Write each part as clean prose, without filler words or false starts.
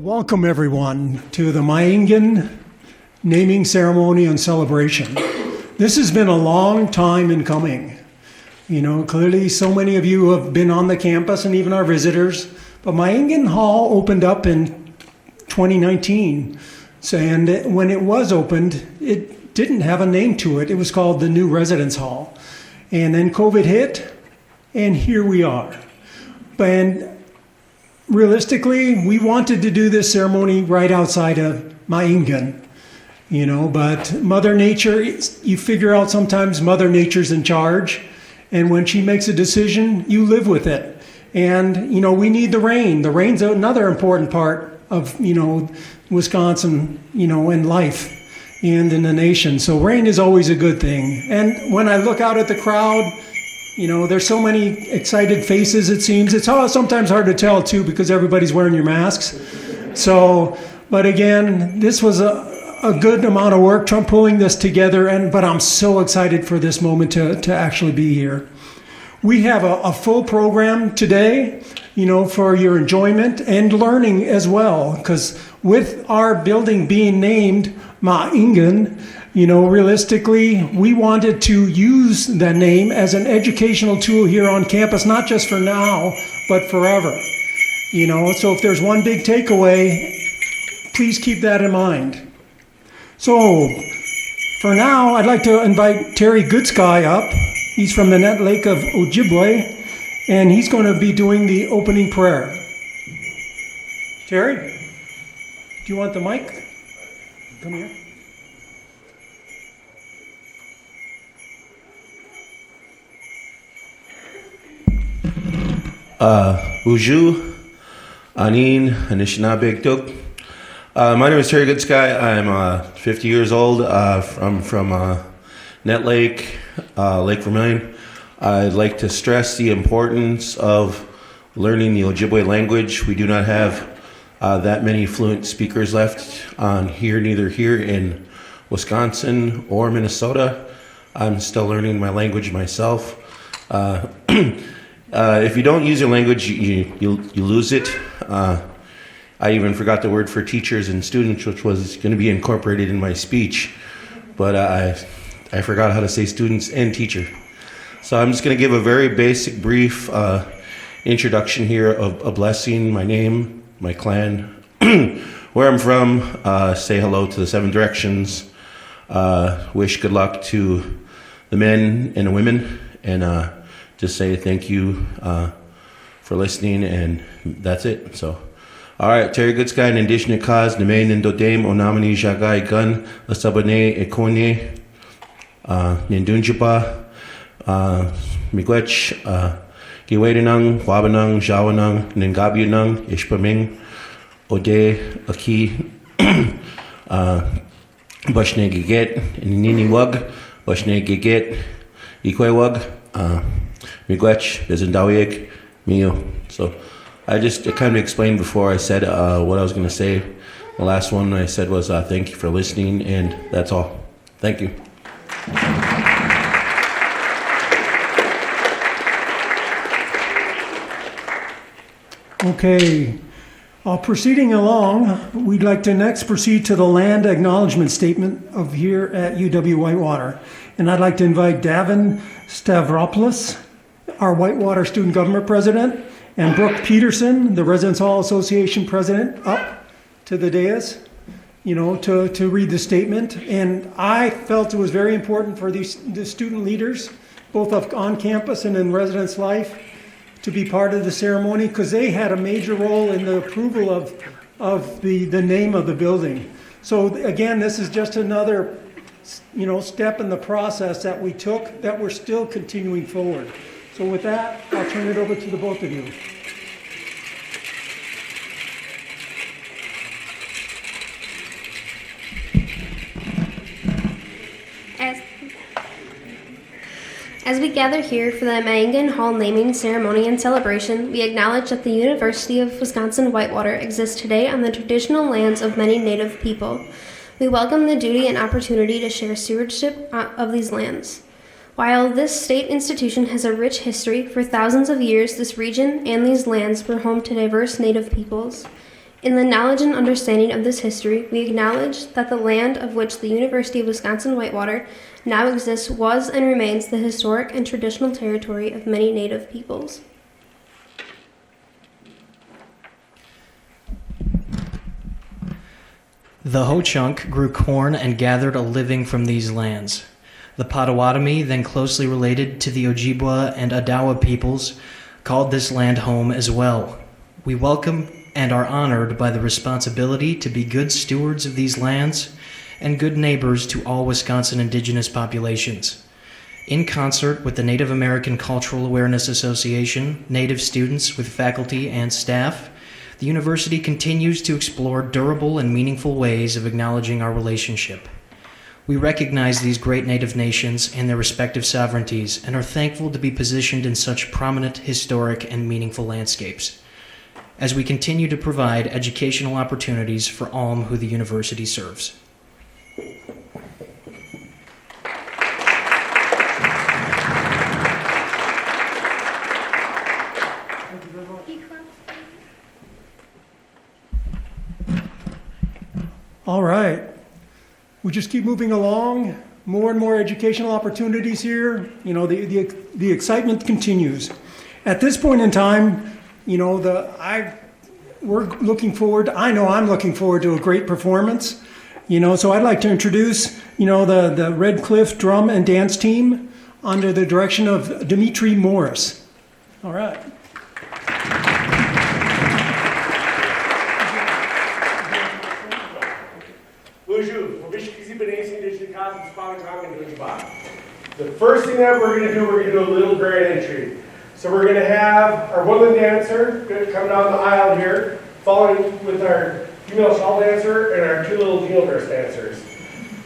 Welcome everyone to the Maingan naming ceremony and celebration. This has been a long time in coming. You know, clearly so many of you have been on the campus and even our visitors, but Maingan Hall opened up in 2019. So, and when it was opened, it didn't have a name to it. It was called the New Residence Hall. And then COVID hit, and here we are. And realistically, we wanted to do this ceremony right outside of Maingan, you know, but Mother Nature, you figure out sometimes Mother Nature's in charge, and when she makes a decision, you live with it. And, you know, we need the rain. The rain's another important part of, you know, Wisconsin, you know, in life and in the nation. So rain is always a good thing. And when I look out at the crowd, you know, there's so many excited faces, it seems. It's sometimes hard to tell, too, because everybody's wearing your masks. So, but again, this was a good amount of work, Trump pulling this together, but I'm so excited for this moment to actually be here. We have a full program today, you know, for your enjoyment and learning as well, because with our building being named Maingan, you know, realistically, we wanted to use the name as an educational tool here on campus, not just for now, but forever. You know, so if there's one big takeaway, please keep that in mind. So, for now, I'd like to invite Terry Goodsky up. He's from the Net Lake of Ojibwe, and he's going to be doing the opening prayer. Terry, do you want the mic? Come here. Uju, Anin, Anishinaabe Tuk. My name is Terry Goodsky. I'm 50 years old. I'm from Net Lake, Lake Vermilion. I'd like to stress the importance of learning the Ojibwe language. We do not have that many fluent speakers left neither here in Wisconsin or Minnesota. I'm still learning my language myself. If you don't use your language, you lose it. I even forgot the word for teachers and students, which was going to be incorporated in my speech, but I forgot how to say students and teacher. So I'm just going to give a very basic, brief introduction here of a blessing, my name, my clan, where I'm from, say hello to the 7 directions, wish good luck to the men and the women, and just say thank you for listening, and that's it. So, all right, Terry Goodsky, and Indigenous cause, Neme Nindodame, Onamani Jagai Gun, Lasabane Ekone, Nindunjapa, Miigwech, Giwadenang, Wabanang, Jawanang, Ningabianang, Ishpaming, Ode, Aki, Bashne Giget, Nini Wug, Bashne Giget, Ikwewug, Miigwech, Bezendawiyek, Mio. So I kind of explained before I said what I was going to say. The last one I said was thank you for listening, and that's all. Thank you. Okay, proceeding along, we'd like to next proceed to the land acknowledgement statement of here at UW-Whitewater. And I'd like to invite Davin Stavropoulos, our Whitewater Student Government President, and Brooke Peterson, the Residence Hall Association President, up to the dais, you know, to read the statement. And I felt it was very important for the student leaders, both on campus and in residence life, to be part of the ceremony, because they had a major role in the approval of the name of the building. So again, this is just another, you know, step in the process that we took that we're still continuing forward. So with that, I'll turn it over to the both of you. As we gather here for the Maingan Hall naming ceremony and celebration, we acknowledge that the University of Wisconsin-Whitewater exists today on the traditional lands of many Native people. We welcome the duty and opportunity to share stewardship of these lands. While this state institution has a rich history, for thousands of years this region and these lands were home to diverse Native peoples. In the knowledge and understanding of this history, we acknowledge that the land of which the University of Wisconsin-Whitewater now exists was and remains the historic and traditional territory of many Native peoples. The Ho-Chunk grew corn and gathered a living from these lands. The Potawatomi, then closely related to the Ojibwe and Odawa peoples, called this land home as well. We welcome and are honored by the responsibility to be good stewards of these lands and good neighbors to all Wisconsin indigenous populations. In concert with the Native American Cultural Awareness Association, Native students with faculty and staff, the university continues to explore durable and meaningful ways of acknowledging our relationship. We recognize these great Native nations and their respective sovereignties and are thankful to be positioned in such prominent, historic, and meaningful landscapes as we continue to provide educational opportunities for all who the university serves. All right. We just keep moving along. More and more educational opportunities here. You know, the excitement continues. At this point in time, you know, we're looking forward. I know I'm looking forward to a great performance. You know, so I'd like to introduce, you know, the Red Cliff Drum and Dance Team under the direction of Dimitri Morris. All right. The first thing that we're going to do, we're going to do a little grand entry. So we're going to have our woman dancer come down the aisle here, following with our female shawl dancer and our two little jingle dress dancers.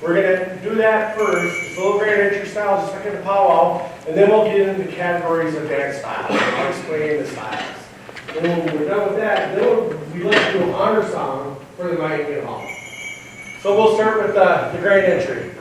We're going to do that first, just a little grand entry style, just like in the powwow, and then we'll get into the categories of dance styles. I'll explain the styles. And when we're done with that, then we'd like to do an honor song for the Miami Hall. So we'll start with the grand entry.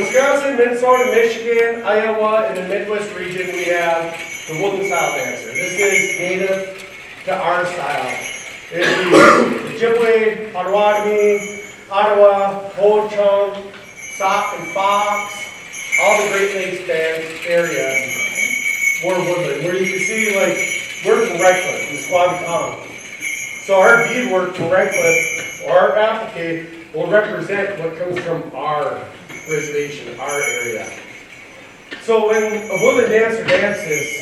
Wisconsin, Minnesota, Michigan, Iowa, and the Midwest region, we have the woodland style dancer. This is native to our style. It's the Ojibwe, Potawatomi, Ottawa, Ho-Chunk, Sauk and Fox, all the Great Lakes band area, more woodland, where you can see, like, we're from Redcliffe, in Squamish. So our beadwork from Redcliffe, or our applique, will represent what comes from our reservation, our area. So when a woodland dancer dances,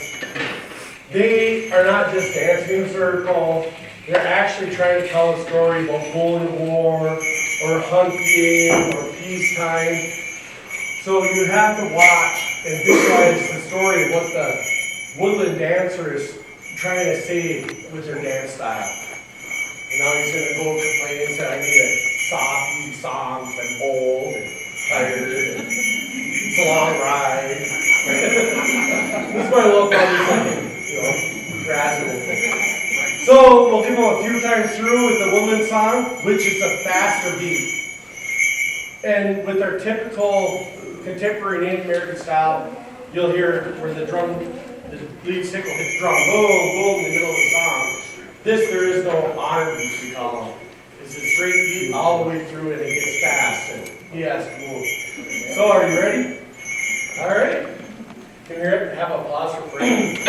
they are not just dancing in a circle, they're actually trying to tell a story about going to war, or hunting, or peacetime. So you have to watch and visualize the story of what the woodland dancer is trying to say with their dance style. And now he's going to go complain and say, I need a soft, easy song, I'm old and tired, and it's a long ride. This is my local, gradual. So we'll give them a few times through with the woodland song, which is a faster beat. And with our typical contemporary Native American style, you'll hear where the drum, the lead stick will hit the drum, boom, boom, in the middle of the song. This, there is no honor beat, we call them. It's a straight beat all the way through and it gets fast and he has to move. So are you ready? All right. Can you hear it? Have applause for Frank.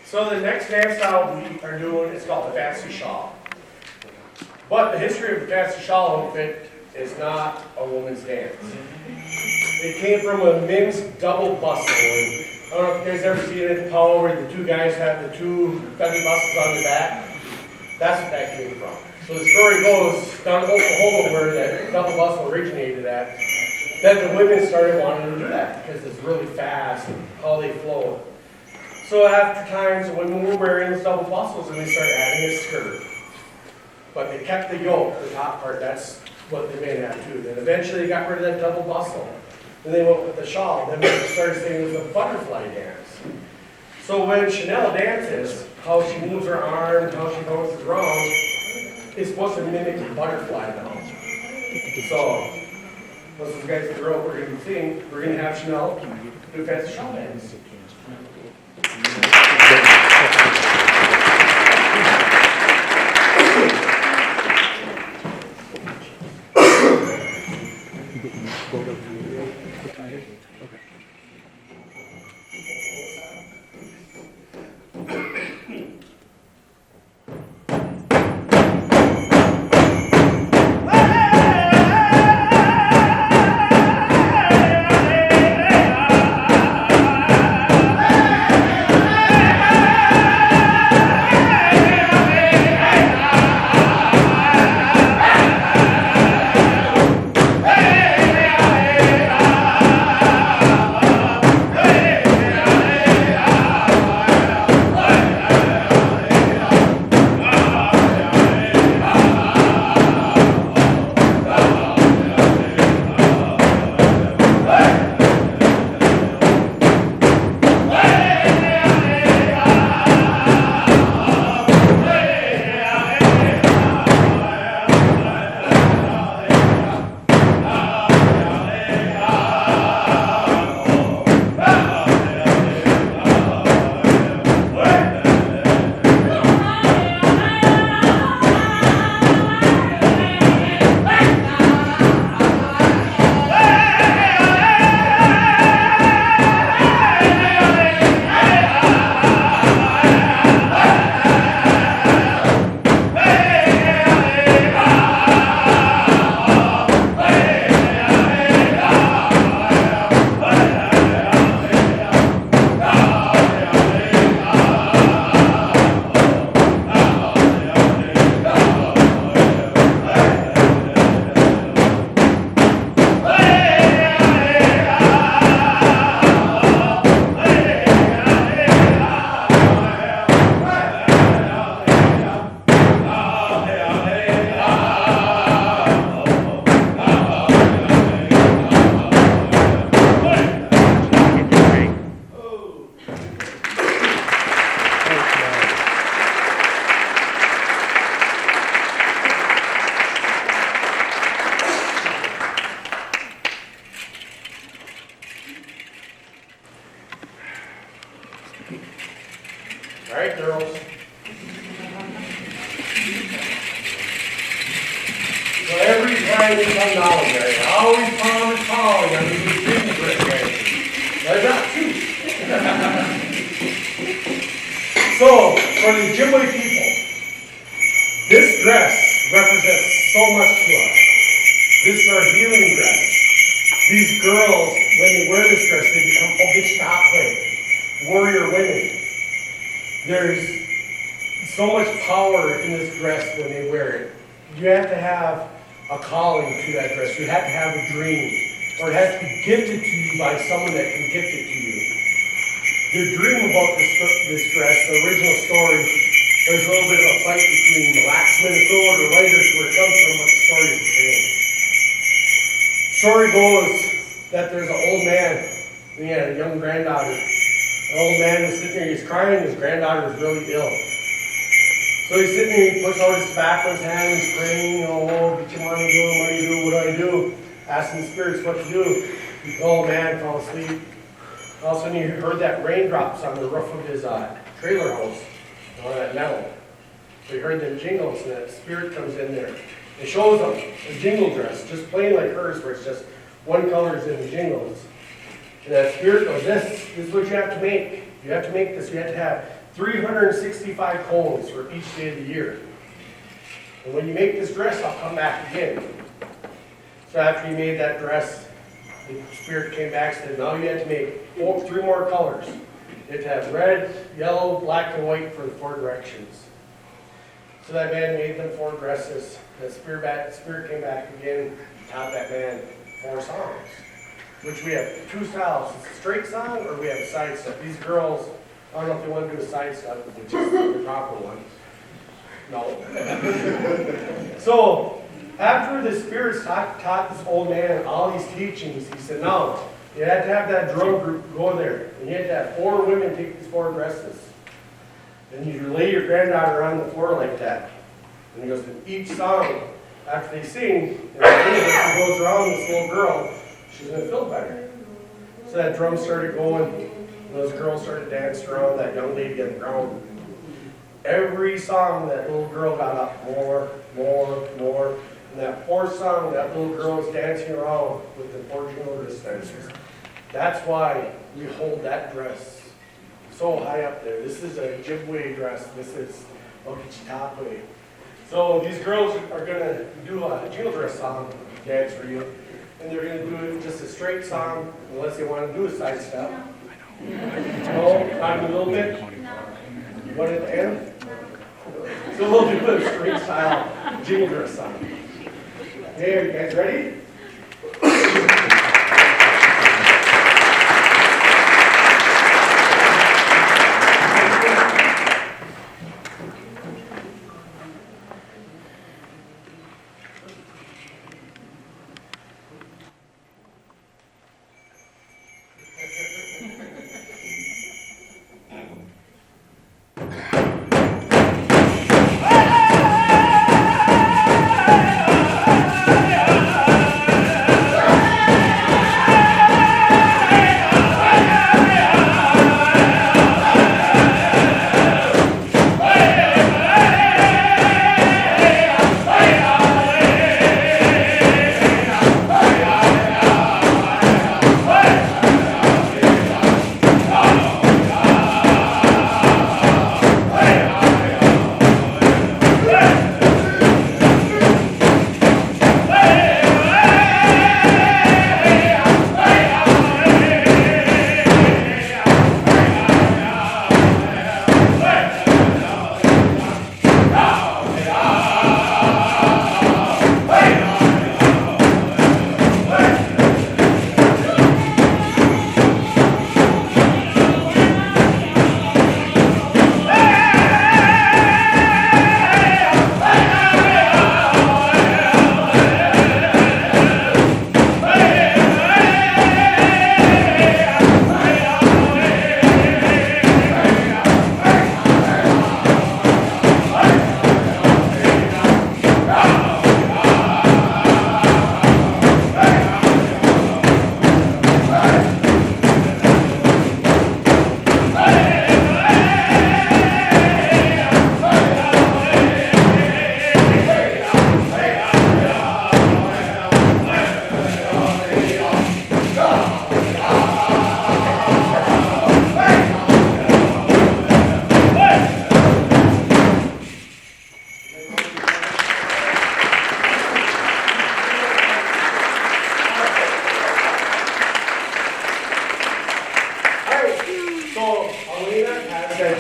So the next dance style we are doing is called the fancy shawl. But the history of the fancy shawl outfit is not a woman's dance. It came from a men's double bustle. I don't know if you guys ever seen it in Powell where the two guys have the two feather bustles on their back. That's what that came from. So the story goes, down in Oklahoma where that double bustle originated at, then the women started wanting to do that because it's really fast and how they flow. So after times, the women were wearing those double bustles and they started adding a skirt. But they kept the yoke, the top part, that's what the men had too. Then eventually they got rid of that double bustle. Then they went with the shawl. Then they started saying it was a butterfly dance. So when Chanel dances, how she moves her arms, how she goes around, is supposed to mimic a butterfly now. So Once those guys figure out what we're going to be singing, we're going to have Chanel do a fancy shawl dance. All right, girls. So every time you come down there, you always calling on these gingerbread guys. I got two. So, for the Ojibwe people, this dress represents so much to us. This is our healing dress. These girls, when they wear this dress, they become Ojibwe, warrior women. There's so much power in this dress when they wear it. You have to have a calling to that dress. You have to have a dream. Or it has to be gifted to you by someone that can gift it to you. The dream about this dress, the original story, there's a little bit of a fight between the Lax, Minnesota, writers where it comes from, but the story is the same. Story goes that there's an old man, and he had a young granddaughter. The old man was sitting there, he's crying, his granddaughter was really ill. So he's sitting there, he puts out his tobacco in his hand, he's praying, oh, what you want to do, what do you do, what do I do? Asking the spirits what to do. The old man fell asleep. All of a sudden he heard that raindrops on the roof of his trailer house, on that metal. So he heard them jingles, and that spirit comes in there. It shows him a jingle dress, just plain like hers, where it's just one color is in the jingles. And that spirit goes, this is what you have to make. You have to make this. You have to have 365 cones for each day of the year. And when you make this dress, I'll come back again. So after he made that dress, the spirit came back and said, now you have to make 3 more colors. You have to have red, yellow, black, and white for the 4 directions. So that man made them 4 dresses. The spirit came back again, taught that man 4 songs. Which we have 2 styles. It's a straight song or we have a side step. These girls, I don't know if they want to do a side step, which is the proper one. No. So, after the spirits taught this old man all these teachings, he said, now, you had to have that drum group go there. And you had to have 4 women take these 4 dresses. And you lay your granddaughter on the floor like that. And he goes, in each song, after they sing, and the goes around this little girl, she's gonna feel better. So that drum started going, and those girls started dancing around that young lady on the ground. Every song, that little girl got up more. And that fourth song, that little girl was dancing around with the 14 wrist dancers. That's why we hold that dress so high up there. This is a Ojibwe dress. This is Ojibwe. So these girls are gonna do a jingle dress song dance for you. And they're gonna do just a straight song, unless they wanna do a side step. No, not a little bit. What at the end? So we'll do a straight style jingle dress song. Hey, are you guys ready?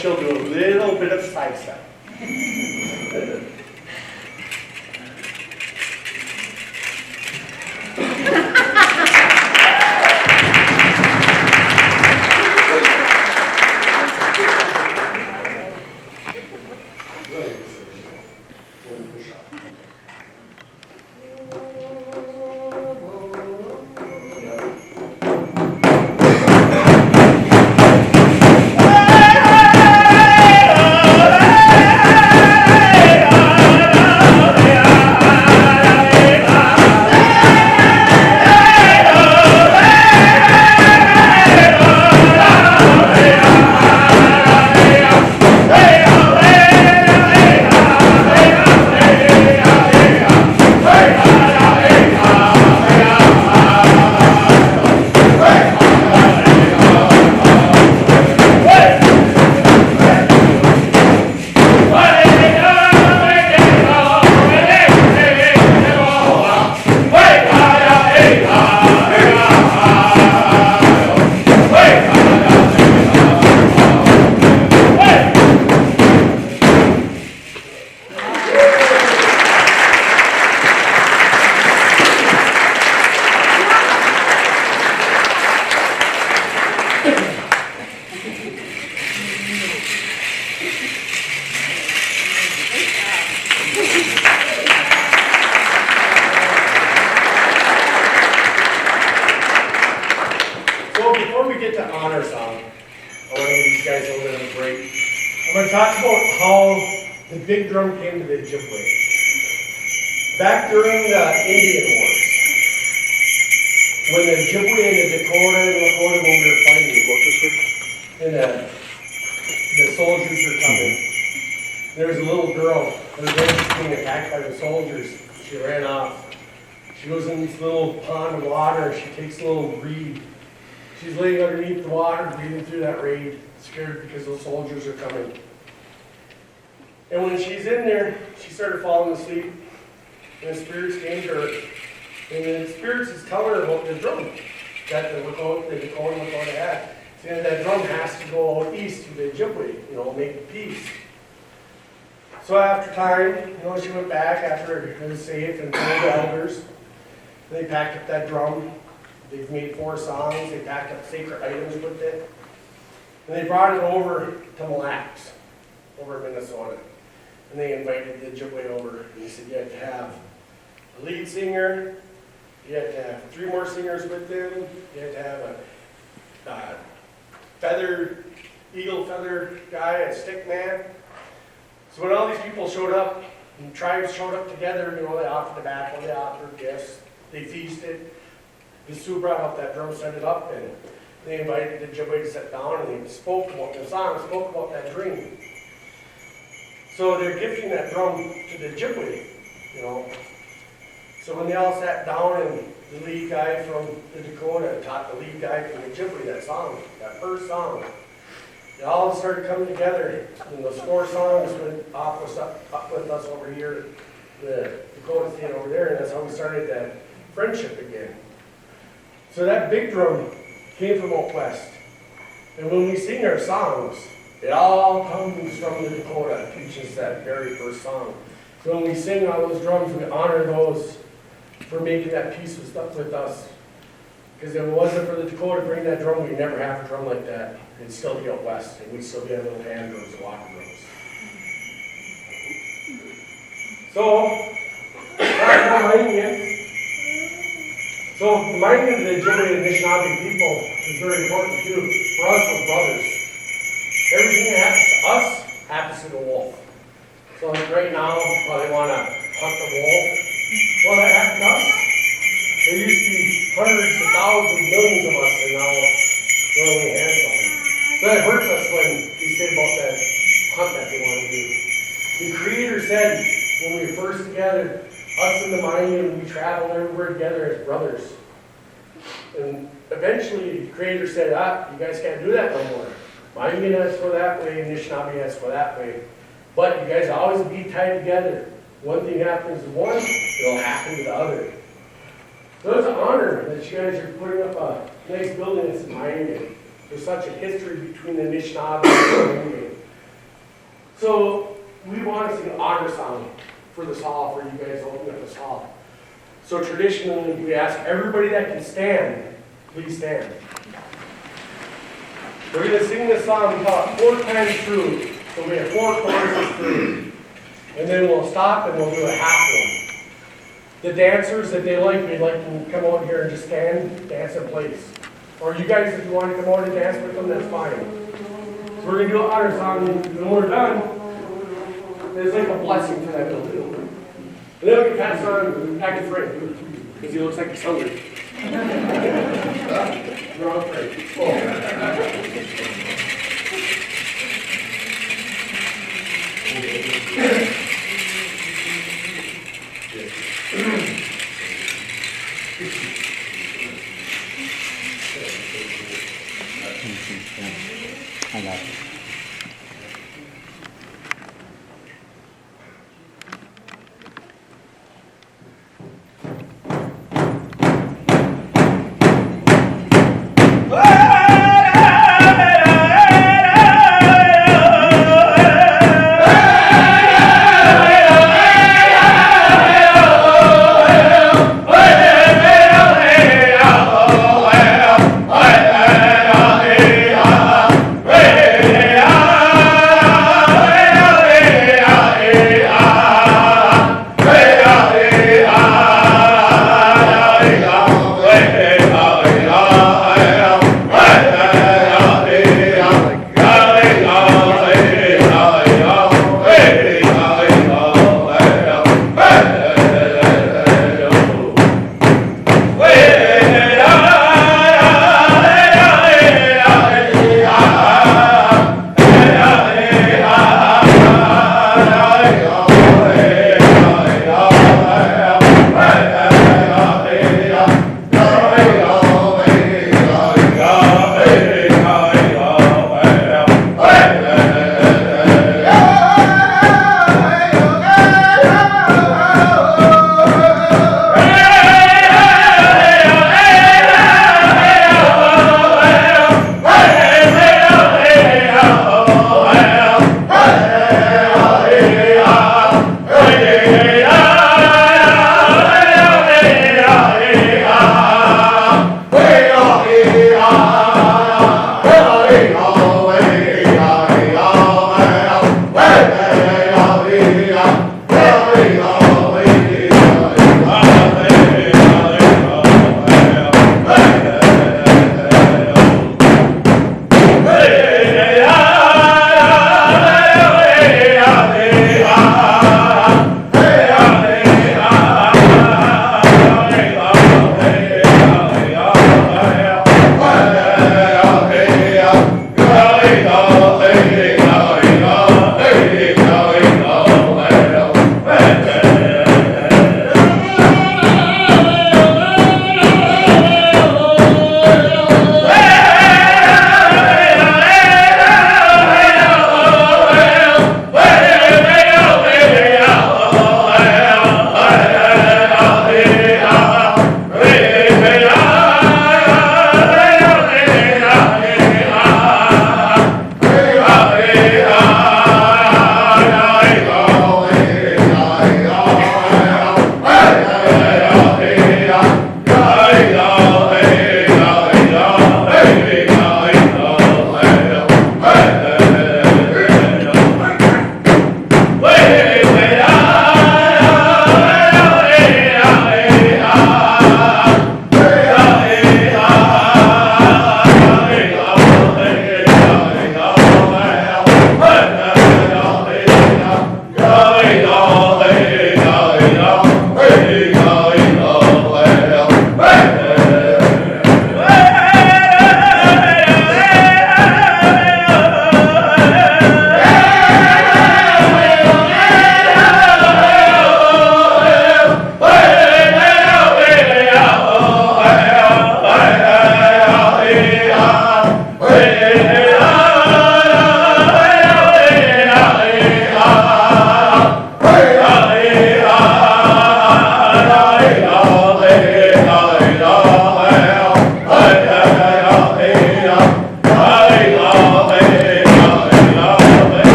She'll do a little bit of side step. I'm going to talk about how the big drum came to the Ojibwe. Back during the Indian Wars, when the Ojibwe and the Dakota and Lakota, when we were fighting, and the soldiers were coming, there was a little girl, her dad was being attacked by the soldiers. She ran off. She goes in this little pond of water, and she takes a little reed. She's laying underneath the water, breathing through that reed, scared because those soldiers are coming. And when she's in there, she started falling asleep, and the spirits came to her. And the spirits is telling her about the drum that the Lakota had. Saying that drum has to go out east to the Ojibwe, make peace. So after time, she went back after it was safe and told the elders. They packed up that drum. They've made 4 songs. They packed up sacred items with it. And they brought it over to Mille Lacs, over in Minnesota. And they invited the Ojibwe over. And they said you had to have a lead singer, you had to have 3 more singers with them, you had to have a eagle feather guy, a stick man. So when all these people showed up, and tribes showed up together, they offered tobacco, they offered gifts, they feasted. The Sioux brought up that drum, set it up, and they invited the Ojibwe to sit down, and they spoke about the song, spoke about that dream. So they're gifting that drum to the Ojibwe, So when they all sat down, and the lead guy from the Dakota taught the lead guy from the Ojibwe that song, that first song, they all started coming together, and those 4 songs went up with us over here, the Dakota stayed over there, and that's how we started that friendship again. So that big drum came from out west, and when we sing our songs, it all comes from the Dakota, teaches that very first song. So when we sing on those drums, we honor those for making that peace with us. Because if it wasn't for the Dakota bringing that drum, we'd never have a drum like that. It'd still be out west, and we'd still be on little hand drums and walking drums. So, reminding the Ojibwe and Anishinaabe people is very important too. For us, we're brothers. Everything that happens to us happens to the wolf. So like right now, they want to hunt the wolf. Well, that happened to us. There used to be hundreds of thousands, millions of us, and now we're only a handful. So that hurts us when we say about that hunt that they want to do. The Creator said when we were first together, us and the Mayan, we traveled everywhere together as brothers. And eventually the Creator said, you guys can't do that no more. Mayan has to go that way, and Anishinaabe has to go that way. But you guys always be tied together. One thing happens to one, it'll happen to the other. So it's an honor that you guys are putting up a nice building that's in Mayan. There's such a history between the Anishinaabe and the Mayan. So we want to sing an honor song for this hall, for you guys to open up this hall. So traditionally, we ask everybody that can stand, please stand. We're going to sing this song, we call it 4 times through. So we have 4 choruses through. And then we'll stop and we'll do a half one. The dancers that they like, we'd like to come out here and just stand, dance in place. Or you guys, if you want to come out and dance with them, that's fine. So we're going to do an honor song, and when we're done, there's like a blessing for that building. And then we can pass on back to Frank, because he looks like he's hungry. Wrong Frank. Oh. I got it. Hey!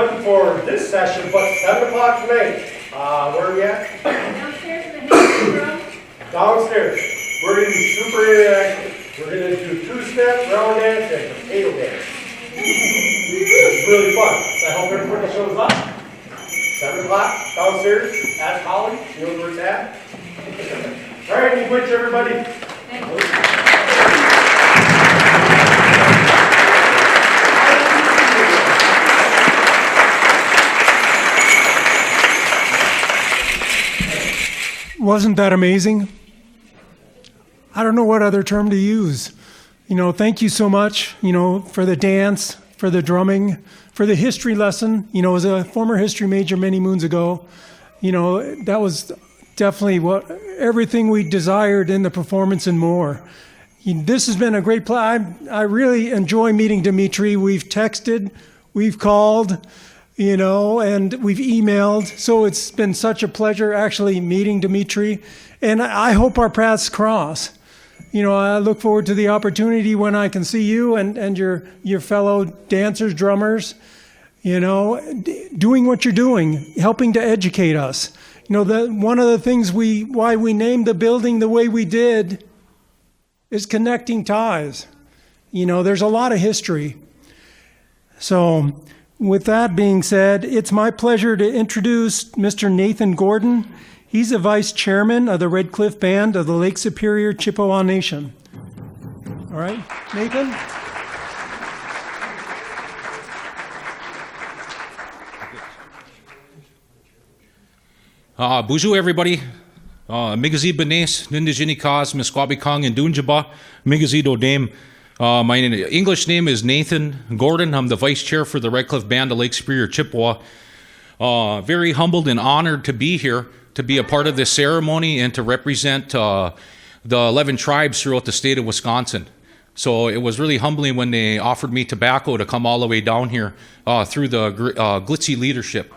done for this session, but 7 o'clock tonight. Where are we at? Downstairs in the history room. Downstairs. We're going to be super interactive. We're going to do two-step, round dance, and potato dance. It's really fun. So I hope everybody shows up. 7 o'clock, downstairs. Ask Holly. She knows where it's at. All right, you quit, everybody. Wasn't that amazing? I don't know what other term to use. Thank you so much, for the dance, for the drumming, for the history lesson. As a former history major many moons ago, that was definitely everything we desired in the performance and more. This has been a great play. I really enjoy meeting Dimitri. We've texted, we've called, and we've emailed. So it's been such a pleasure actually meeting Dimitri. And I hope our paths cross. I look forward to the opportunity when I can see you and your fellow dancers, drummers, doing what you're doing, helping to educate us. One of the things why we named the building the way we did is connecting ties. There's a lot of history. So with that being said, it's my pleasure to introduce Mr. Nathan Gordon. He's the vice chairman of the Red Cliff Band of the Lake Superior Chippewa Nation. All right, Nathan? Bonjour, everybody. Migazi Benes, Nindijini Kaz, Misquabikong, and Dunjaba, Migazi Dodame. My English name is Nathan Gordon. I'm the vice chair for the Red Cliff Band of Lake Superior Chippewa. Very humbled and honored to be here, to be a part of this ceremony and to represent the 11 tribes throughout the state of Wisconsin. So it was really humbling when they offered me tobacco to come all the way down here through the glitzy leadership.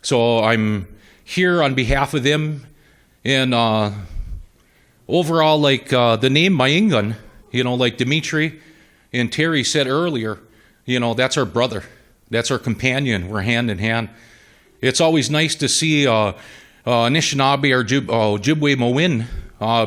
So I'm here on behalf of them, and overall, like the name Maingan, like Dimitri and Terry said earlier, that's our brother, that's our companion. We're hand in hand. It's always nice to see Anishinaabe or Ojibwe Mowin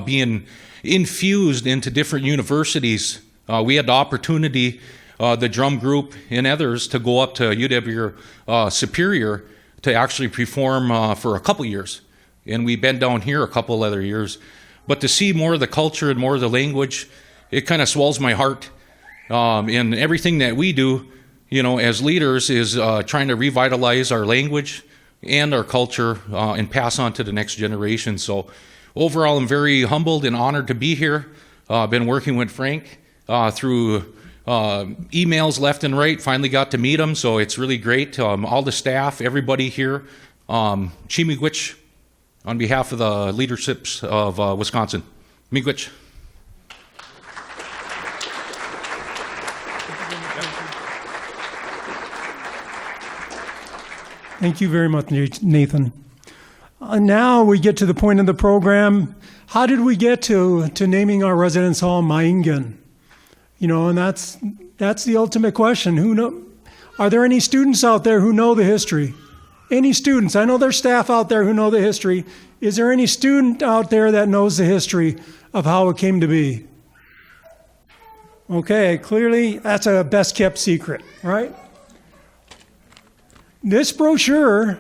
being infused into different universities. We had the opportunity, the drum group and others, to go up to UW-Superior to actually perform for a couple years. And we've been down here a couple other years. But to see more of the culture and more of the language, it kind of swells my heart. And everything that we do, as leaders is trying to revitalize our language and our culture and pass on to the next generation. So overall, I'm very humbled and honored to be here. I've been working with Frank through emails left and right, finally got to meet him, so it's really great. All the staff, everybody here, Chimigwich, on behalf of the leaderships of Wisconsin. Miigwech. Thank you very much, Nathan. Now we get to the point of the program. How did we get to naming our residence hall Maingan? And that's the ultimate question. Are there any students out there who know the history? Any students? I know there's staff out there who know the history. Is there any student out there that knows the history of how it came to be? Okay, clearly that's a best kept secret, right? This brochure,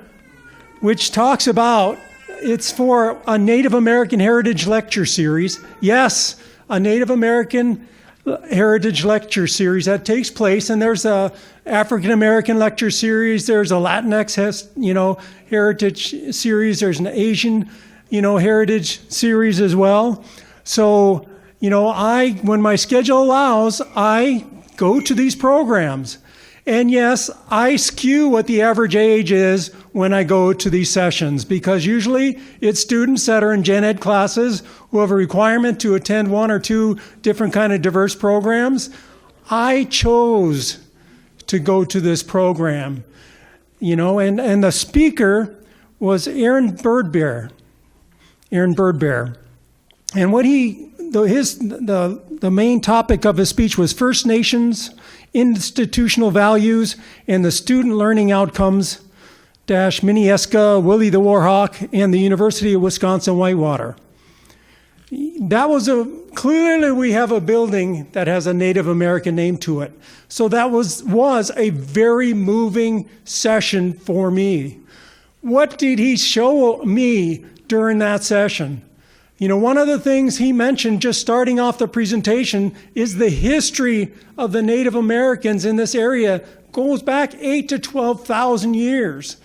which talks about, it's for a Native American Heritage Lecture Series. Yes, a Native American Heritage Lecture Series that takes place, and there's a African American Lecture Series, there's a Latinx, Heritage Series, there's an Asian, Heritage Series as well. So, when my schedule allows, I go to these programs. And yes, I skew what the average age is when I go to these sessions, because usually it's students that are in gen ed classes who have a requirement to attend one or two different kind of diverse programs. I chose to go to this program, and the speaker was Aaron Birdbear. And what the main topic of his speech was First Nations institutional values and the student learning outcomes, Minneska, Willie the Warhawk, and the University of Wisconsin-Whitewater. That was clearly we have a building that has a Native American name to it. So that was a very moving session for me. What did he show me during that session? You know, one of the things he mentioned just starting off the presentation is the history of the Native Americans in this area goes back 8,000 to 12,000 years.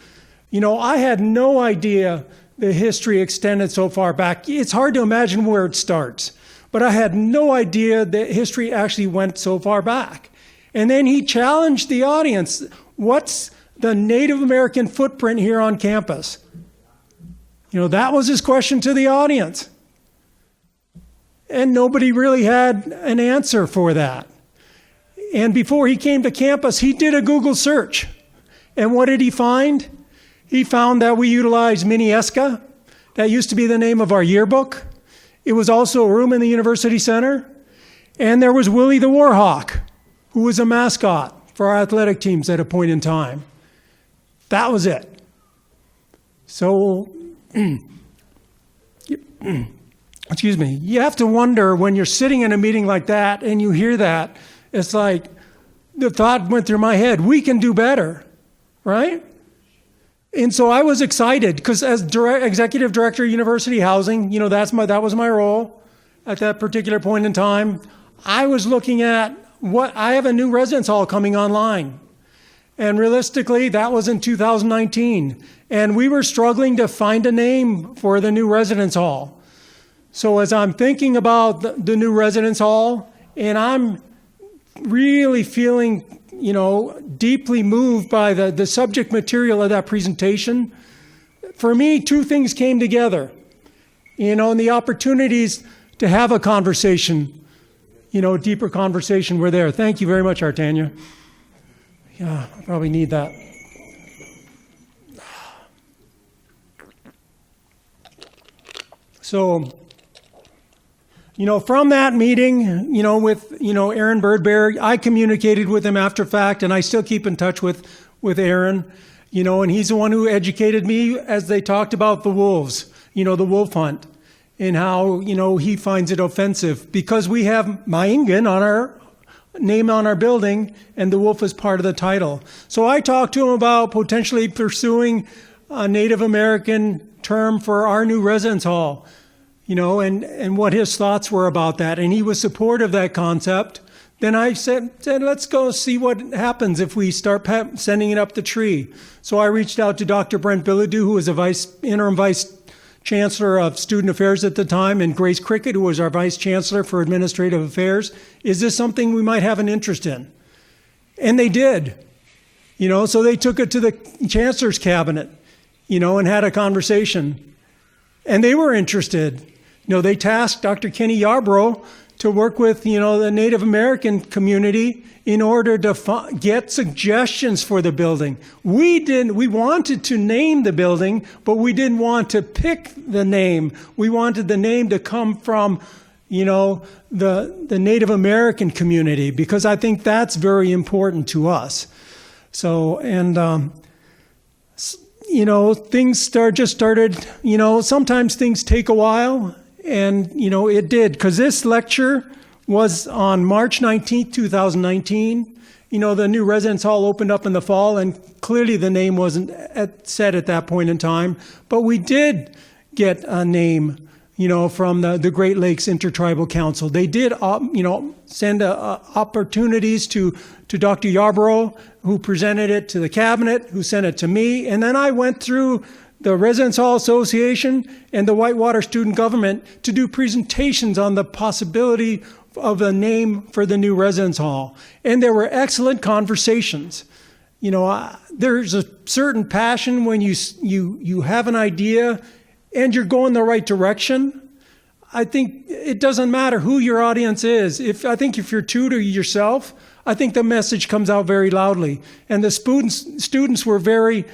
You know, I had no idea the history extended so far back. It's hard to imagine where it starts, but I had no idea that history actually went so far back. And then he challenged the audience, what's the Native American footprint here on campus? You know, that was his question to the audience. And nobody really had an answer for that. And before he came to campus, he did a Google search. And what did he find? He found that we utilized Minneska. That used to be the name of our yearbook. It was also a room in the University Center. And there was Willie the Warhawk, who was a mascot for our athletic teams at a point in time. That was it. So, excuse me, you have to wonder when you're sitting in a meeting like that and you hear that, it's like the thought went through my head, we can do better, right? And so I was excited because as executive director of university housing, you know, that was my role at that particular point in time. I was looking at I have a new residence hall coming online. And realistically, that was in 2019. And we were struggling to find a name for the new residence hall. So as I'm thinking about the new residence hall, and I'm really feeling, you know, deeply moved by the subject material of that presentation, for me, two things came together, you know, and the opportunities to have a conversation, you know, deeper conversation were there. Thank you very much, Artania. Yeah, I probably need that. So, you know, from that meeting, you know, with, you know, Aaron Birdbear, I communicated with him after fact, and I still keep in touch with Aaron, you know, and he's the one who educated me as they talked about the wolves, you know, the wolf hunt, and how, you know, he finds it offensive because we have Maingan on our name on our building, and the wolf is part of the title. So I talked to him about potentially pursuing a Native American term for our new residence hall, you know, and what his thoughts were about that. And he was supportive of that concept. Then I said, let's go see what happens if we start sending it up the tree. So I reached out to Dr. Brent Bilodeau, who was a interim vice chancellor of student affairs at the time, and Grace Cricket, who was our vice chancellor for administrative affairs. Is this something we might have an interest in? And they did. You know, so they took it to the chancellor's cabinet, you know, and had a conversation. And they were interested. You know, they tasked Dr. Kenny Yarbrough to work with, you know, the Native American community in order to get suggestions for the building. We wanted to name the building, but we didn't want to pick the name. We wanted the name to come from, you know, the Native American community, because I think that's very important to us. So, and, you know, things started, you know, sometimes things take a while, and, you know, it did, because this lecture was on March 19th, 2019. You know, the new residence hall opened up in the fall, and clearly the name wasn't set at that point in time. But we did get a name, you know, from the Great Lakes Intertribal Council. They did, you know, send opportunities to Dr. Yarbrough, who presented it to the cabinet, who sent it to me. And then I went through the Residence Hall Association and the Whitewater Student Government to do presentations on the possibility of a name for the new residence hall. And there were excellent conversations. You know, there's a certain passion when you have an idea and you're going the right direction. I think it doesn't matter who your audience is. I think if you're true to yourself, I think the message comes out very loudly. And the students were very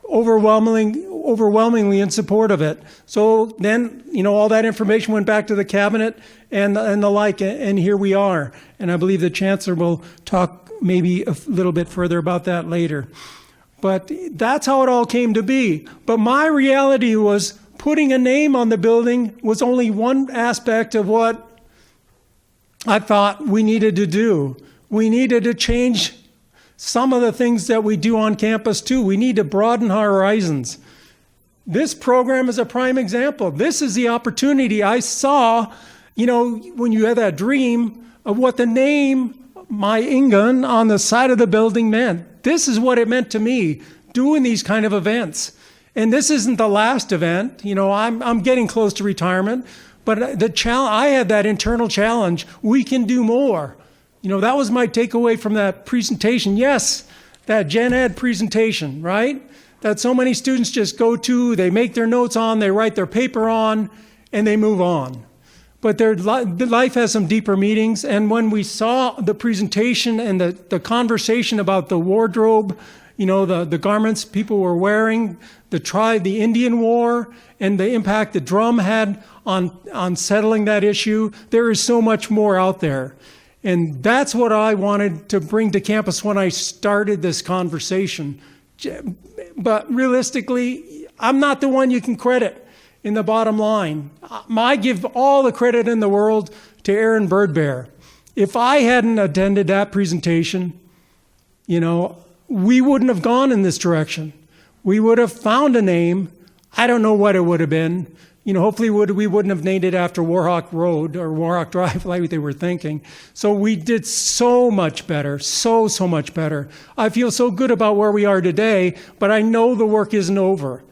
overwhelmingly overwhelmingly in support of it. So then, all that information went back to the cabinet and the like, and here we are. And I believe the chancellor will talk maybe a little bit further about that later. But that's how it all came to be. But my reality was putting a name on the building was only one aspect of what I thought we needed to do. We needed to change some of the things that we do on campus too. We need to broaden our horizons. This program is a prime example. This is the opportunity I saw, when you had that dream of what the name My Ingun on the side of the building meant. This is what it meant to me, doing these kind of events. And this isn't the last event. I'm getting close to retirement, but I had that internal challenge. We can do more. That was my takeaway from that presentation. Yes, that gen ed presentation, right? That so many students just go to, they make their notes on, they write their paper on, and they move on. But their life has some deeper meanings. And when we saw the presentation and the conversation about the wardrobe, the garments people were wearing, the Indian War, and the impact the drum had on settling that issue, there is so much more out there. And that's what I wanted to bring to campus when I started this conversation. But realistically, I'm not the one you can credit in the bottom line. I give all the credit in the world to Aaron Birdbear. If I hadn't attended that presentation, we wouldn't have gone in this direction. We would have found a name. I don't know what it would have been. Hopefully we wouldn't have named it after Warhawk Road or Warhawk Drive like they were thinking. So we did so much better, so much better. I feel so good about where we are today, but I know the work isn't over.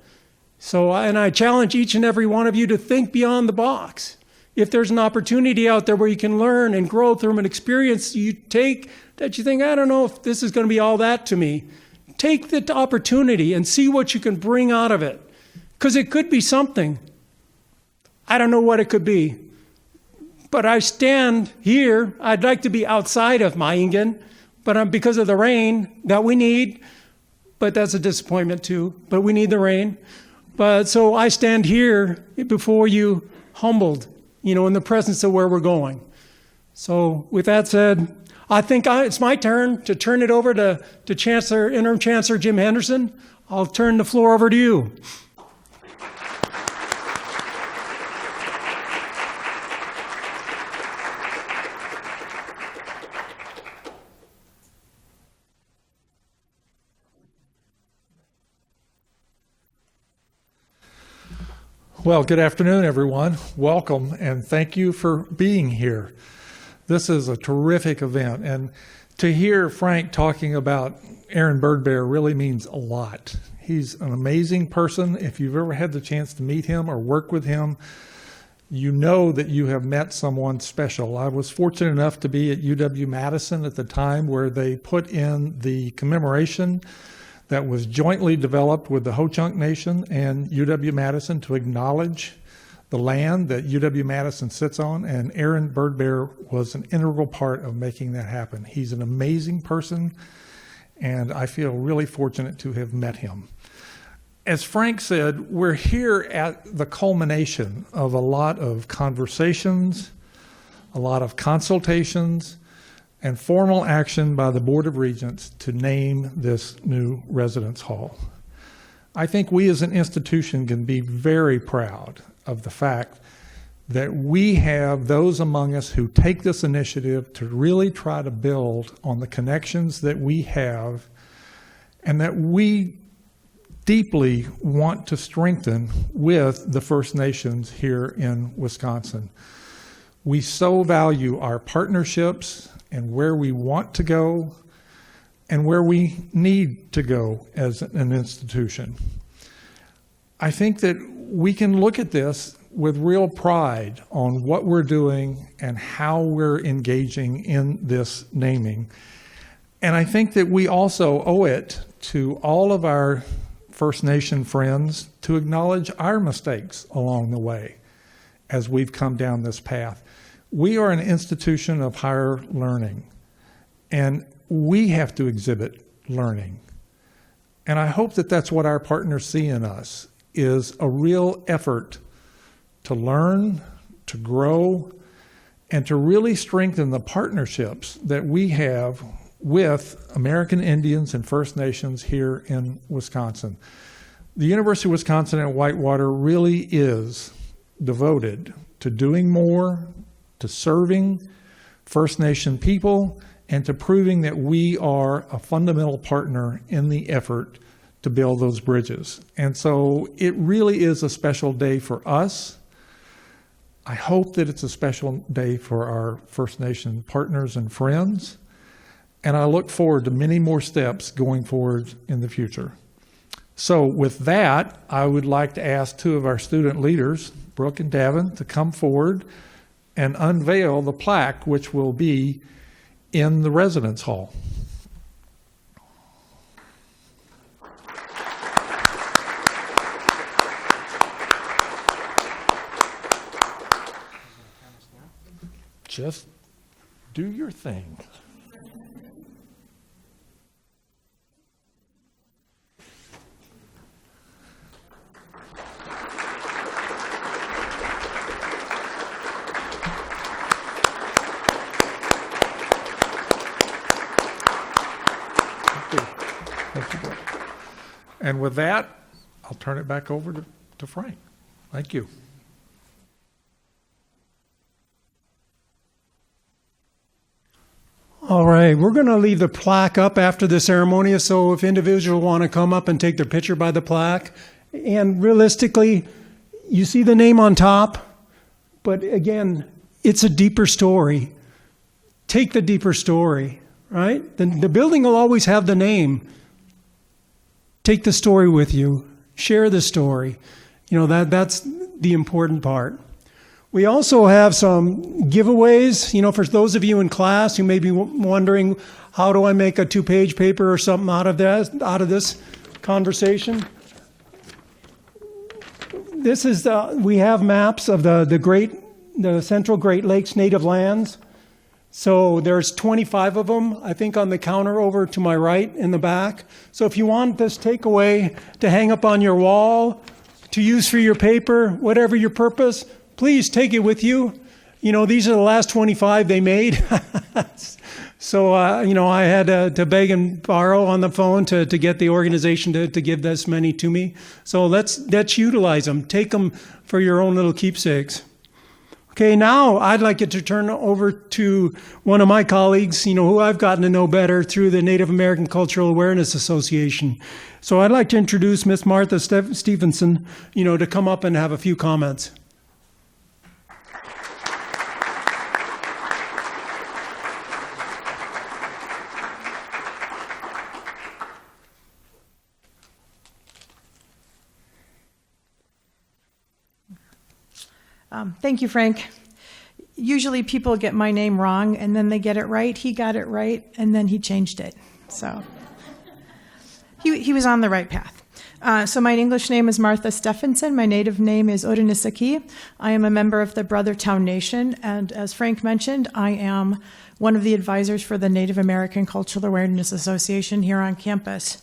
So, and I challenge each and every one of you to think beyond the box. If there's an opportunity out there where you can learn and grow through an experience you take that you think, I don't know if this is going to be all that to me, take the opportunity and see what you can bring out of it. Because it could be something. I don't know what it could be. But I stand here. I'd like to be outside of Maingan, but because of the rain that we need, but that's a disappointment too, but we need the rain. But so I stand here before you humbled, in the presence of where we're going. So with that said, I think it's my turn to turn it over to Interim Chancellor Jim Henderson. I'll turn the floor over to you. Well, good afternoon, everyone. Welcome, and thank you for being here. This is a terrific event, and to hear Frank talking about Aaron Birdbear really means a lot. He's an amazing person. If you've ever had the chance to meet him or work with him, you know that you have met someone special. I was fortunate enough to be at UW-Madison at the time where they put in the commemoration that was jointly developed with the Ho-Chunk Nation and UW-Madison to acknowledge the land that UW-Madison sits on, and Aaron Birdbear was an integral part of making that happen. He's an amazing person, and I feel really fortunate to have met him. As Frank said, we're here at the culmination of a lot of conversations, a lot of consultations, and formal action by the Board of Regents to name this new residence hall. I think we as an institution can be very proud of the fact that we have those among us who take this initiative to really try to build on the connections that we have and that we deeply want to strengthen with the First Nations here in Wisconsin. We so value our partnerships and where we want to go and where we need to go as an institution. I think that we can look at this with real pride on what we're doing and how we're engaging in this naming. And I think that we also owe it to all of our First Nation friends to acknowledge our mistakes along the way as we've come down this path. We are an institution of higher learning, and we have to exhibit learning. And I hope that that's what our partners see in us, is a real effort to learn, to grow, and to really strengthen the partnerships that we have with American Indians and First Nations here in Wisconsin. The University of Wisconsin at Whitewater really is devoted to doing more, to serving First Nation people, and to proving that we are a fundamental partner in the effort to build those bridges. And so it really is a special day for us. I hope that it's a special day for our First Nation partners and friends. And I look forward to many more steps going forward in the future. So with that, I would like to ask two of our student leaders, Brooke and Davin, to come forward and unveil the plaque, which will be in the residence hall. Just do your thing. And with that, I'll turn it back over to Frank. Thank you. All right, we're going to leave the plaque up after the ceremony, so if individuals want to come up and take their picture by the plaque, and realistically, you see the name on top, but again, it's a deeper story. Take the deeper story, right? The building will always have the name. Take the story with you. Share the story. You know, that's the important part. We also have some giveaways. You know, for those of you in class who may be wondering, how do I make a 2-page paper or something out of this conversation? This is we have maps of the Central Great Lakes native lands. So there's 25 of them, I think, on the counter over to my right in the back. So if you want this takeaway to hang up on your wall, to use for your paper, whatever your purpose, please take it with you. You know, these are the last 25 they made. So, you know, I had to beg and borrow on the phone to get the organization to give this many to me. So let's utilize them. Take them for your own little keepsakes. Okay, now I'd like it to turn over to one of my colleagues, you know, who I've gotten to know better through the Native American Cultural Awareness Association. So I'd like to introduce Miss Martha Stevenson, you know, to come up and have a few comments. Thank you, Frank. Usually people get my name wrong and then they get it right. He got it right and then he changed it. So he was on the right path. So my English name is Martha Stevenson. My native name is Odanisaki. I am a member of the Brothertown Nation, and as Frank mentioned, I am one of the advisors for the Native American Cultural Awareness Association here on campus.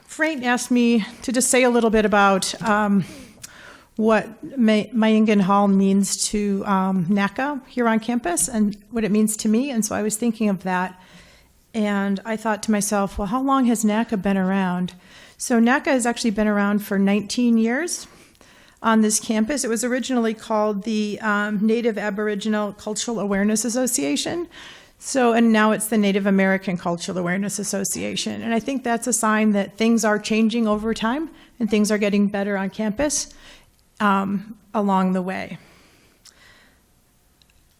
Frank asked me to just say a little bit about what Maingan Hall means to Naca here on campus and what it means to me. And so I was thinking of that. And I thought to myself, well, how long has Naca been around? So Naca has actually been around for 19 years on this campus. It was originally called the Native Aboriginal Cultural Awareness Association. And now it's the Native American Cultural Awareness Association. And I think that's a sign that things are changing over time and things are getting better on campus along the way.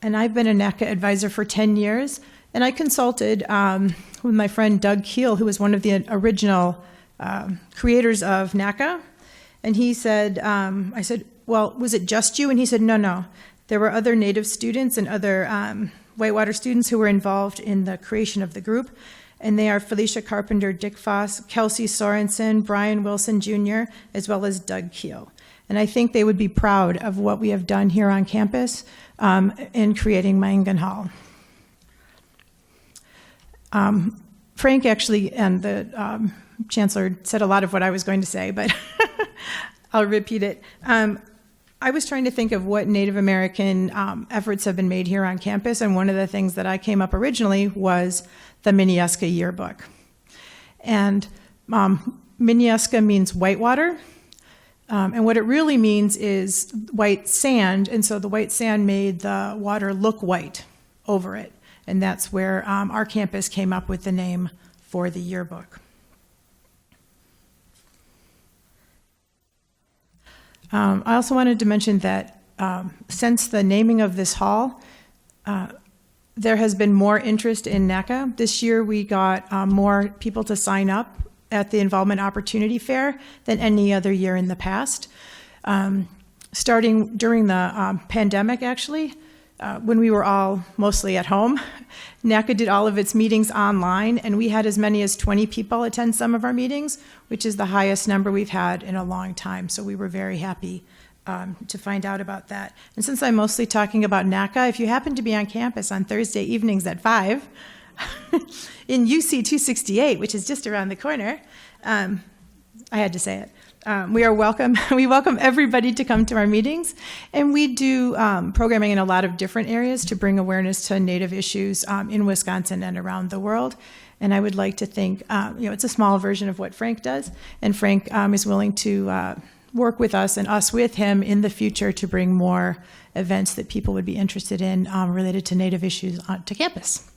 And I've been a NACA advisor for 10 years, and I consulted with my friend Doug Keel, who was one of the original creators of NACA. And he said, I said, well, was it just you? And he said, no. There were other Native students and other Whitewater students who were involved in the creation of the group. And they are Felicia Carpenter, Dick Foss, Kelsey Sorensen, Brian Wilson Jr., as well as Doug Keel. And I think they would be proud of what we have done here on campus in creating Maingan Hall. Frank actually and the Chancellor said a lot of what I was going to say, but I'll repeat it. I was trying to think of what Native American efforts have been made here on campus, and one of the things that I came up originally was the Minneska yearbook. And Minneska means whitewater, and what it really means is white sand, and so the white sand made the water look white over it, and that's where our campus came up with the name for the yearbook. I also wanted to mention that since the naming of this hall, there has been more interest in Naca. This year we got more people to sign up at the Involvement Opportunity Fair than any other year in the past. Starting during the pandemic, actually, when we were all mostly at home, Naca did all of its meetings online, and we had as many as 20 people attend some of our meetings, which is the highest number we've had in a long time. So we were very happy to find out about that. And since I'm mostly talking about Naca, if you happen to be on campus on Thursday evenings at 5 in UC 268, which is just around the corner, I had to say it. We are welcome. We welcome everybody to come to our meetings, and we do programming in a lot of different areas to bring awareness to Native issues in Wisconsin and around the world. And I would like to think, it's a small version of what Frank does, and Frank is willing to work with us and us with him in the future to bring more events that people would be interested in related to Native issues to campus.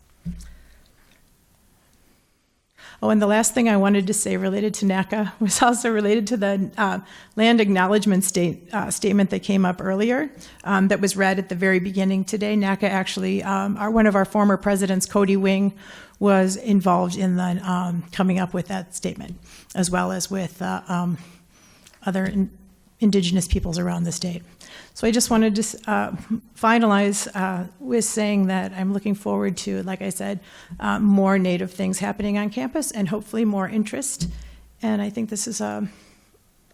Oh, and the last thing I wanted to say related to Naca was also related to the land acknowledgement statement that came up earlier that was read at the very beginning today. Naca actually, one of our former presidents, Cody Wing, was involved in the coming up with that statement, as well as with other indigenous peoples around the state. So I just wanted to finalize with saying that I'm looking forward to, like I said, more Native things happening on campus and hopefully more interest. And I think this is a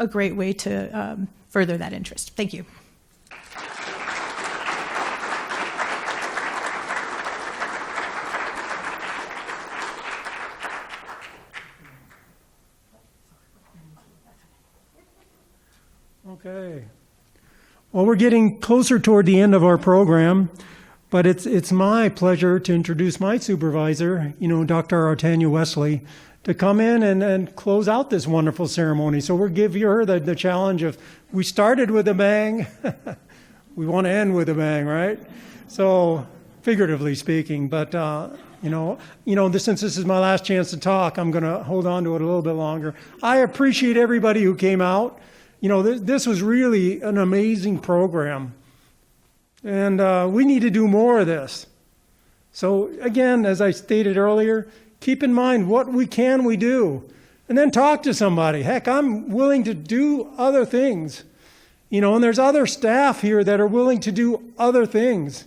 great way to further that interest. Thank you. Okay. Well, we're getting closer toward the end of our program, but it's my pleasure to introduce my supervisor, Dr. Artanya Wesley, to come in and close out this wonderful ceremony. So we'll give her the challenge of, we started with a bang, we want to end with a bang, right? So figuratively speaking, but since this is my last chance to talk, I'm going to hold on to it a little bit longer. I appreciate everybody who came out. This was really an amazing program, and we need to do more of this. So again, as I stated earlier, keep in mind what we do, and then talk to somebody. Heck, I'm willing to do other things, and there's other staff here that are willing to do other things.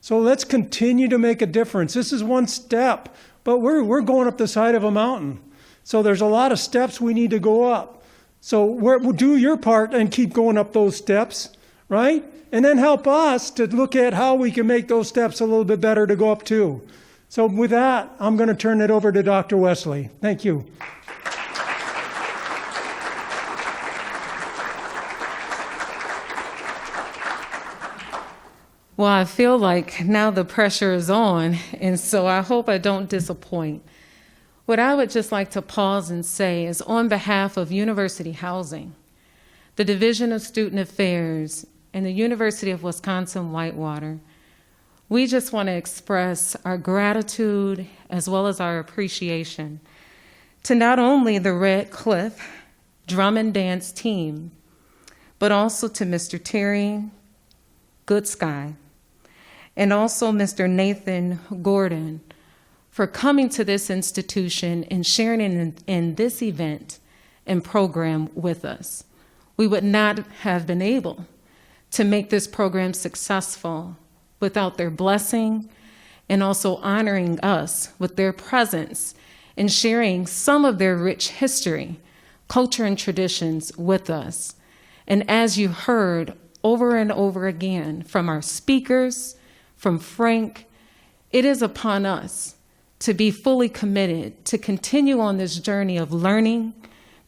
So let's continue to make a difference. This is one step, but we're going up the side of a mountain. So there's a lot of steps we need to go up. So do your part and keep going up those steps, right? And then help us to look at how we can make those steps a little bit better to go up too. So with that, I'm going to turn it over to Dr. Wesley. Thank you. Well, I feel like now the pressure is on, and so I hope I don't disappoint. What I would just like to pause and say is, on behalf of University Housing, the Division of Student Affairs, and the University of Wisconsin-Whitewater, we just want to express our gratitude as well as our appreciation to not only the Red Cliff drum and dance team, but also to Mr. Terry Goodsky, and also Mr. Nathan Gordon, for coming to this institution and sharing in this event and program with us. We would not have been able to make this program successful without their blessing and also honoring us with their presence and sharing some of their rich history, culture, and traditions with us. And as you heard over and over again from our speakers, from Frank, it is upon us to be fully committed to continue on this journey of learning,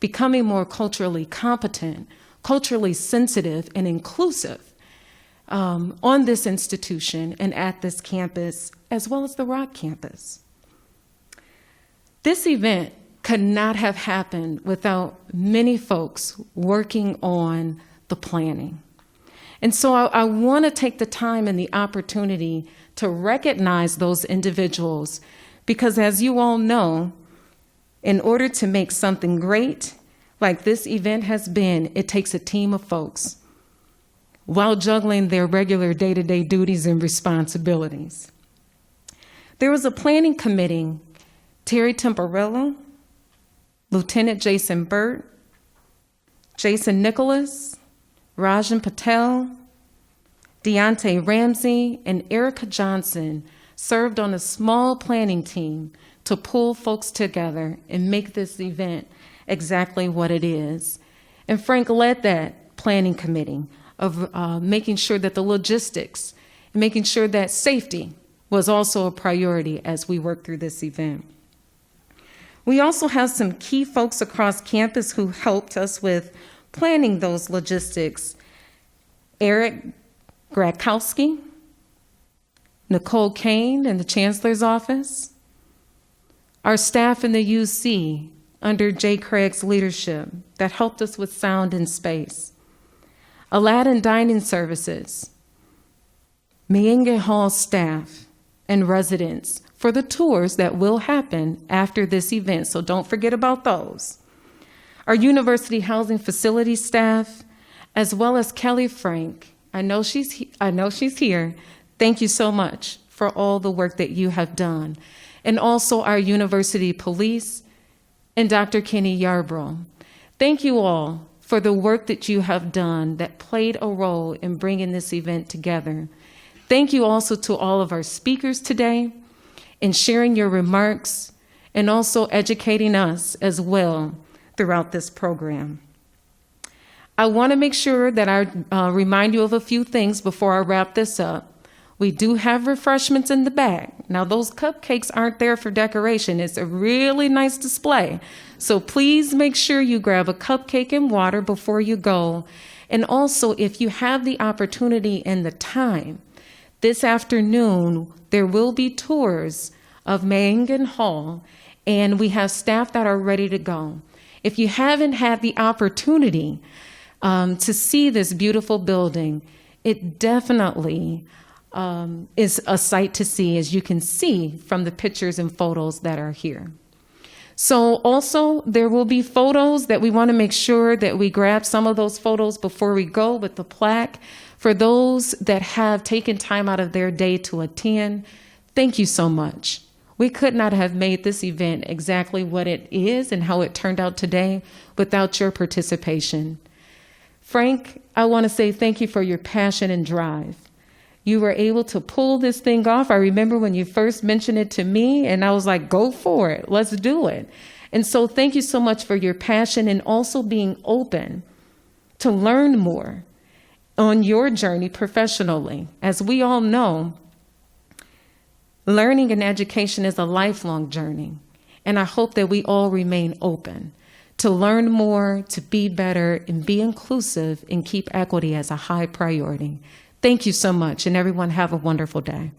becoming more culturally competent, culturally sensitive and inclusive on this institution and at this campus, as well as the Rock campus. This event could not have happened without many folks working on the planning. And so I want to take the time and the opportunity to recognize those individuals, because as you all know, in order to make something great like this event has been, it takes a team of folks while juggling their regular day-to-day duties and responsibilities. There was a planning committee: Terry Temperillo, Lieutenant Jason Burt, Jason Nicholas, Rajan Patel, Deontay Ramsey, and Erica Johnson served on a small planning team to pull folks together and make this event exactly what it is. And Frank led that planning committee of making sure that the logistics, and making sure that safety was also a priority as we work through this event. We also have some key folks across campus who helped us with planning those logistics: Eric Grakowski, Nicole Kane in the Chancellor's office, our staff in the UC under Jay Craig's leadership that helped us with sound and space, Aladdin Dining Services, Mayenge Hall staff and residents for the tours that will happen after this event, so don't forget about those. Our university housing facility staff, as well as Kelly Frank. I know she's here. Thank you so much for all the work that you have done. And also our university police and Dr. Kenny Yarbrough. Thank you all for the work that you have done that played a role in bringing this event together. Thank you also to all of our speakers today in sharing your remarks and also educating us as well throughout this program. I want to make sure that I remind you of a few things before I wrap this up. We do have refreshments in the back. Now, those cupcakes aren't there for decoration. It's a really nice display. So please make sure you grab a cupcake and water before you go. And also, if you have the opportunity and the time, this afternoon, there will be tours of Mayenge Hall, and we have staff that are ready to go. If you haven't had the opportunity to see this beautiful building, it definitely is a sight to see, as you can see from the pictures and photos that are here. So also, there will be photos that we want to make sure that we grab some of those photos before we go with the plaque. For those that have taken time out of their day to attend, thank you so much. We could not have made this event exactly what it is and how it turned out today without your participation. Frank, I want to say thank you for your passion and drive. You were able to pull this thing off. I remember when you first mentioned it to me, and I was like, go for it. Let's do it. And so thank you so much for your passion and also being open to learn more on your journey professionally. As we all know, learning and education is a lifelong journey. And I hope that we all remain open to learn more, to be better, and be inclusive, and keep equity as a high priority. Thank you so much, and everyone have a wonderful day.